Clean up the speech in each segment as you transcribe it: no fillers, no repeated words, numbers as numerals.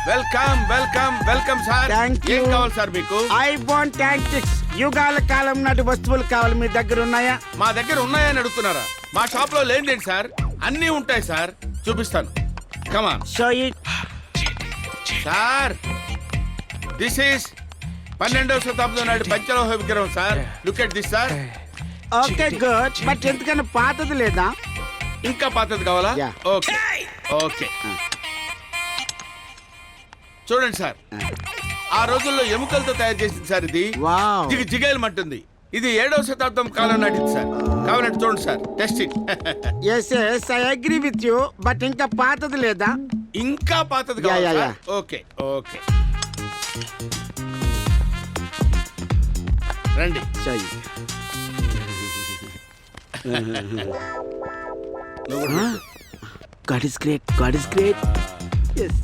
Welcome welcome welcome sir. Thank you. ఏం కావాలి sir మీకు? I want antiques. యుగాల కాలం నాటి వస్తువులు కావాలి, మీ దగ్గర ఉన్నాయా? మా దగ్గర ఉన్నాయని అడుగుతున్నారా? మా షాప్ లో లేనిదేంటి సార్, అన్నీ ఉంటాయి సార్. చూపిస్తాను, come on. Show it. Sir, this is 12వ శతాబ్దం నాటి పంచలోహ విగ్రహం sir. Look at this sir. Okay good, but ఎందుకన్నా పాతది లేదా? ఇంకా పాతది కావాలా? Yeah. Okay okay. చూడండి సార్, ఆ రోజుల్లో ఎముకలతో తయారు చేసింది సార్ ఇది. వావ్. జిగేలమంటుంది. ఇది 7వ శతాబ్దం కాలం నాటిది సార్. కావాలంటే చూడండి sir, test it. Yes yes I agree with you, but ఇంకా పాతది లేదా? ఇంకా పాతది Yeah, కావాలా yeah, సార్? ఓకే ఓకే, రండి. Show it. నువ్వు కూడా పెట్టు. God is great, God is great. Yes.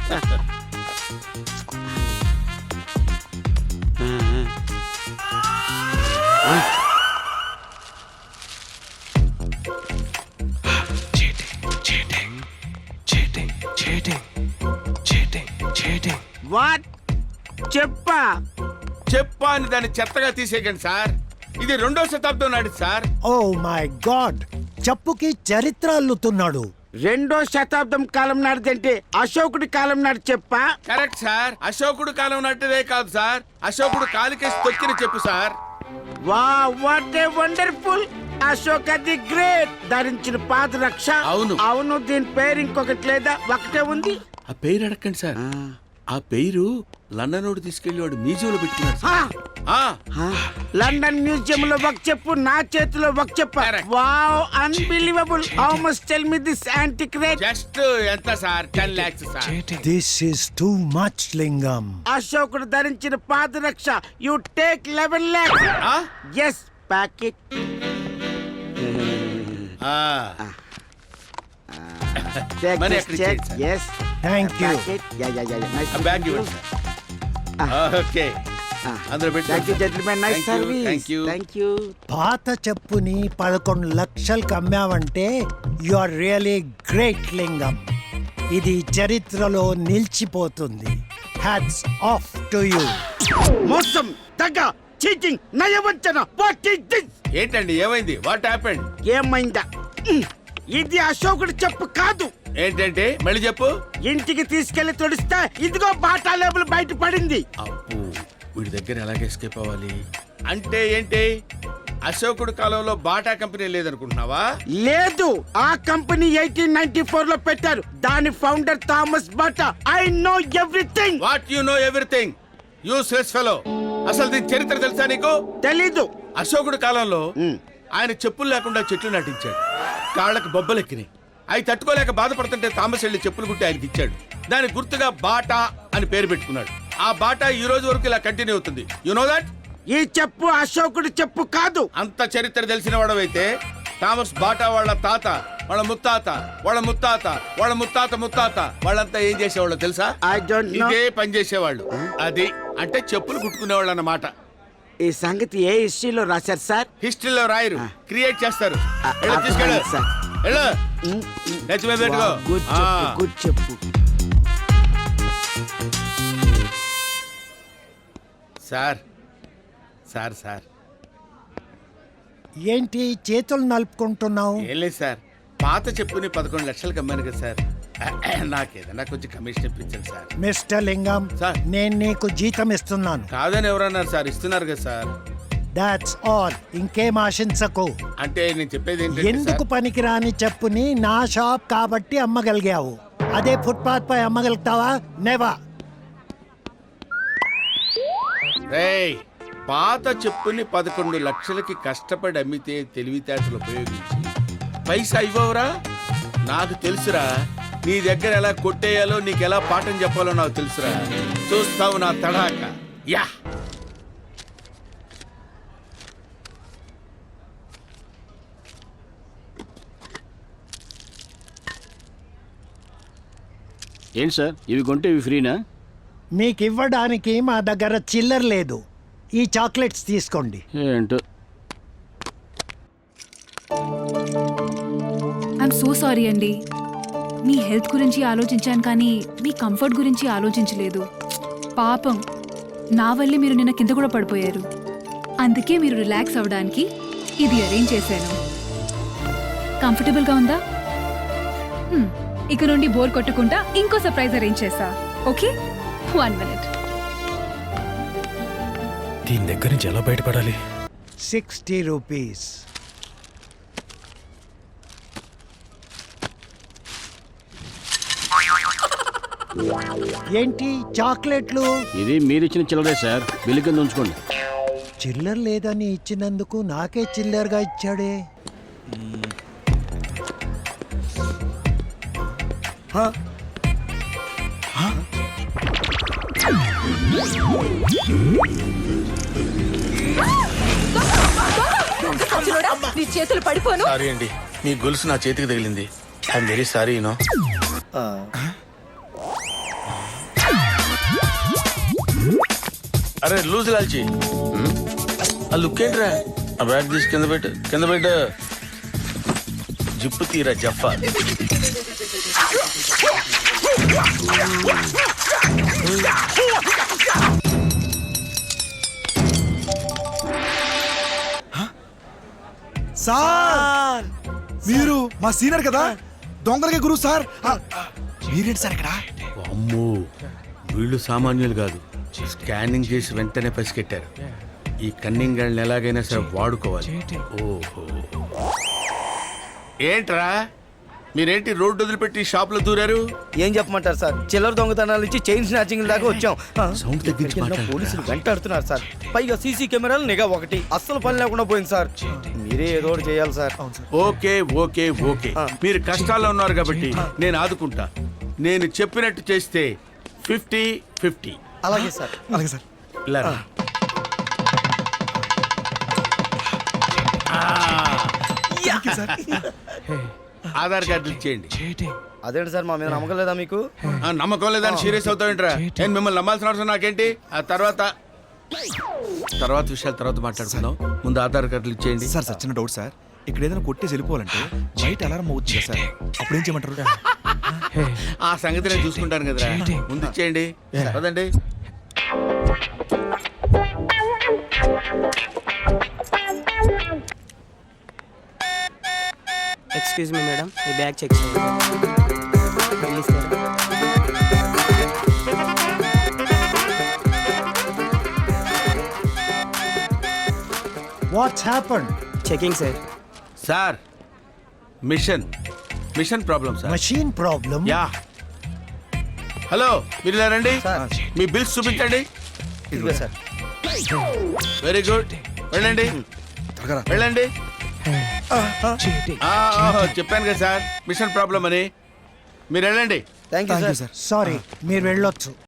What? చెప్పా. చెప్పా అని దాన్ని చెత్తగా తీసేయకండి సార్. ఇది 2వ శతాబ్దం నాటిది సార్. ఓ మై గాడ్, చెప్పుకి చరిత్ర అల్లుతున్నాడు. 2వ శతాబ్దం కాలం నాటిదంటే అశోకుడి కాలం నాటి చెప్పా. Correct sir. అశోకుడు కాలం నాటిదే కాదు సార్, అశోకుడు కాలికేసి తొక్కిన చెప్పు sir. Wow, what a wonderful. Ashok the great ధరించిన పాదరక్ష. అవును. అవును, దీని పేరు ఇంకొకటి లేదా? ఒకటే ఉంది. ఆ పేరు అడగండి సార్. ఆ పేరు లండన్ తీసుకెళ్లి వాడు మ్యూజియంలో పెట్టుకున్నాడు సార్. లండన్ మ్యూజియం లో ఒక చెప్పు, నా చేతిలో ఒక చెప్పు. Correct. Wow, unbelievable. How much tell me this antique rate? Just ఎంత sir? 10 lakhs sir. This is too much Lingam. అశోకుడు ధరించిన పాదరక్ష. You take 11 lakhs. ఆ? Yes, packet. ఆ. Money ఎక్కడ ఇచ్చేయండి sir. Yes, thank you. Packet. Yeah yeah yeah, nice. ఆ bag ఇవ్వండి సార్. ఓకే, అందులో థ్యాంక్ యూ పెట్టి. Gentlemen, nice service. Thank you. Thank you. పాత చెప్పుని 11 లక్షలకు అమ్మావంటే you are really great Lingam. ఇది చరిత్రలో నిలిచిపోతుంది. Hats off to you. మోసం, దగ, చీటింగ్, నయవంచన. What is this? ఏంటండి, ఏమైంది? What happened? ఏమైందా? ఇది అశోకుడు చెప్పు కాదు. ఏంటంటే మళ్ళీ చెప్పు. ఇంటికి తీసుకెళ్లి తుడిస్తే ఇదిగో బాటా లేబుల్ బయట పడింది. అప్పు, వీడి దగ్గర ఎలాగ ఎస్కేప్ అవ్వాలి? అంటే ఏంటి, అశోకుడు కాలంలో బాటా కంపెనీ లేదనుకుంటున్నావా? లేదు, ఆ కంపెనీ 1894 లో పెట్టారు. దాని founder Thomas Bata. I know everything. What you know everything? Useless fellow. అసలు దీని చరిత్ర తెలుసా నీకు? తెలీదు. అశోకుడు కాలంలో ఆయన చెప్పులు లేకుండా చెట్లు నాటించాడు. కాళ్ళకు బొబ్బలెక్కినాయి. అవి తట్టుకోలేక బాధపడుతుంటే థామస్ వెళ్ళి చెప్పులు కుట్టి ఆయనకి ఇచ్చాడు. దానికి గుర్తుగా బాటా అని పేరు పెట్టుకున్నాడు. ఆ బాటా ఈ రోజు వరకు ఇలా కంటిన్యూ అవుతుంది. You know that? ఈ చెప్పు అశోకుడు చెప్పు కాదు. అంత చరిత్ర తెలిసిన వాడవైతే థామస్ బాటా వాళ్ళ తాత, వాళ్ళ ముత్తాత, వాళ్ళ ముత్తాత, వాళ్ళ ముత్తాత ముత్తాత వాళ్ళంతా ఏం చేసేవాళ్ళు తెలుసా? I don't know. ఇదే పని చేసేవాళ్ళు. అది అంటే చెప్పులు కుట్టుకునేవాళ్ళు అన్నమాట. ఈ సంగతి ఏ హిస్టరీలో రాశారు సార్? హిస్టరీలో రాయరు, క్రియేట్ చేస్తారు. వెళ్ళు, అర్థమైంది తీసుకెళ్ళు. సార్. వెళ్ళు. నెత్తి మీద పెట్టుకో. గుడ్ చెప్పు, గుడ్ చెప్పు. సార్ సార్ సార్ ఏంటి చేతులు నలుపుకుంటున్నావు? ఏం లేదు సార్, పాత చెప్పుని 11 లక్షలకు అమ్మాను కదా సార్. నాకేదన్నా కొంచెం కమిషన్ ఇప్పించండి సార్. మిస్టర్ లింగం, సార్. నేను నీకు జీతం ఇస్తున్నాను. కాదని ఎవరన్నారు సార్? ఇస్తున్నారు కదా సార్. That's all. ఇంకేం ఆశించకు. అంటే నేను చెప్పేది ఏంటంటే ఎందుకు పనికిరాని చెప్పుని నా షాప్ కాబట్టి అమ్మగలిగావు. అదే ఫుట్పాత్ పై అమ్మగలుగుతావా? నెవర్. రేయ్, పాత చెప్పుని 11 లక్షలకి కష్టపడి అమ్మితే తెలివితేటలు ఉపయోగించి పైసా ఇవ్వవురా? నాకు తెలుసురా, నీ దగ్గర ఎలా కొట్టేయాలో, నీకు ఎలా పాఠం చెప్పాలో నాకు తెలుసురా. చూస్తావు నా తడాక. యా, ఏంటి సార్, ఇవి కొంటే ఇవి ఫ్రీనా? మీకు ఇవ్వడానికి మా దగ్గర చిల్లర లేదు. ఈ చాక్లెట్స్ తీసుకోండి. ఏంటో. ఐఎమ్ సో సారీ అండి. మీ హెల్త్ గురించి ఆలోచించాను కానీ మీ కంఫర్ట్ గురించి ఆలోచించలేదు. పాపం నా వల్లే మీరు నిన్న కింద కూడా పడిపోయారు. అందుకే మీరు రిలాక్స్ అవ్వడానికి ఇది అరేంజ్ చేశాను. కంఫర్టబుల్గా ఉందా? ఇక నుండి బోర్ కొట్టకుండా ఇంకో సర్ప్రైజ్ అరేంజ్ చేశా. Okay, 1 minute. దీని దగ్గర నుంచి ఎలా బయటపడాలి? 60 రూపీస్. ఏంటి చాక్లెట్లు? ఇది మీరు ఇచ్చిన చిల్లరే సార్, బిల్లు కింద ఉంచుకోండి. చిల్లర లేదని ఇచ్చినందుకు నాకే చిల్లరగా ఇచ్చాడే. నీ చేతులు పడిపోను. సారీ అండి, మీ గొలుసు నా చేతికి తగిలింది. I'm very sorry you know. అరే లూజ్ లాల్చి, ఆ లుక్ ఏంట్రా? ఆ బ్యాగ్ తీసి కింద పెట్టు. జిప్పు తీరా జఫా. సార్ మీరు మా సీనియర్ కదా, దొంగలకే గురువు సార్. మీరేంటి సార్ ఇక్కడ? అమ్మో, వీళ్ళు సామాన్యులు కాదు. స్కానింగ్ చేసి వెంటనే పసిగట్టారు. ఈ కన్నింగ్ గాళ్ళని ఎలాగైనా సరే వాడుకోవాలి. ఓహో, ఏంట్రా మీరేంటి రోడ్డు వదిలిపెట్టి షాప్ లో దూరారు? ఏం చెప్పమంటారు సార్, చిల్లర దొంగతనాల నుంచి చైన్ స్నాచింగ్ దాకా వచ్చాం. సౌండ్ తగ్గించి మాట్లాడు. పోలీసులు వెంటాడుతున్నారు సార్. పైగా సీసీ కెమెరాలు నిఘా ఒకటి, అస్సలు పని లేకుండా పోయింది సార్. మీరే ఏదో ఒకటి చేయాలి సార్. ఓకే ఓకే ఓకే, మీరు కష్టాల్లో ఉన్నారు కాబట్టి నేను ఆదుకుంటా. నేను చెప్పినట్టు చేస్తే 50-50. అలాగే సార్. అలాగే సార్. ఇలా రా. ఆధార్ కార్డు ఇచ్చేయండి. అదేంటి సార్, మా మీద నమ్మకం లేదా మీకు? నమ్మకం లేదని సీరియస్ అవుతావేంట్రా? నేను మిమ్మల్ని నమ్మాల్సిన అవసరం నాకేంటి? ఆ తర్వాత విషయాలు తర్వాత మాట్లాడుకుందాం. ముందు ఆధార్ కార్డులు ఇచ్చేయండి. సార్ సార్ చిన్న డౌట్ సార్, ఇక్కడ ఏదైనా కొట్టేసి వెళ్ళిపోవాలంటే బయట అలారం అవుతుంది కదా సార్, అప్పుడు ఏం చేయమంటారు? ఆ సంగతి నేను చూసుకుంటాను కదరా, ముందు ఇచ్చేయండి. కదండి. ఎక్స్క్యూజ్ మీ మేడం, ఈ బ్యాగ్ చెక్ చేయండి. Please sir. What's happened? Checking sir. Sir machine problem sir. Machine problem? Yeah. Hello, మీరు ఇలా రండి. సార్. మీ బిల్స్ చూపించండి. ఇదిగో సార్. వెరీ గుడ్, వెళ్ళండి వెళ్ళండి. చెప్పాను కదా సార్, మిషన్ ప్రాబ్లం అని. మీరు వెళ్ళండి. Thank you sir. సారీ, మీరు వెళ్ళొచ్చు.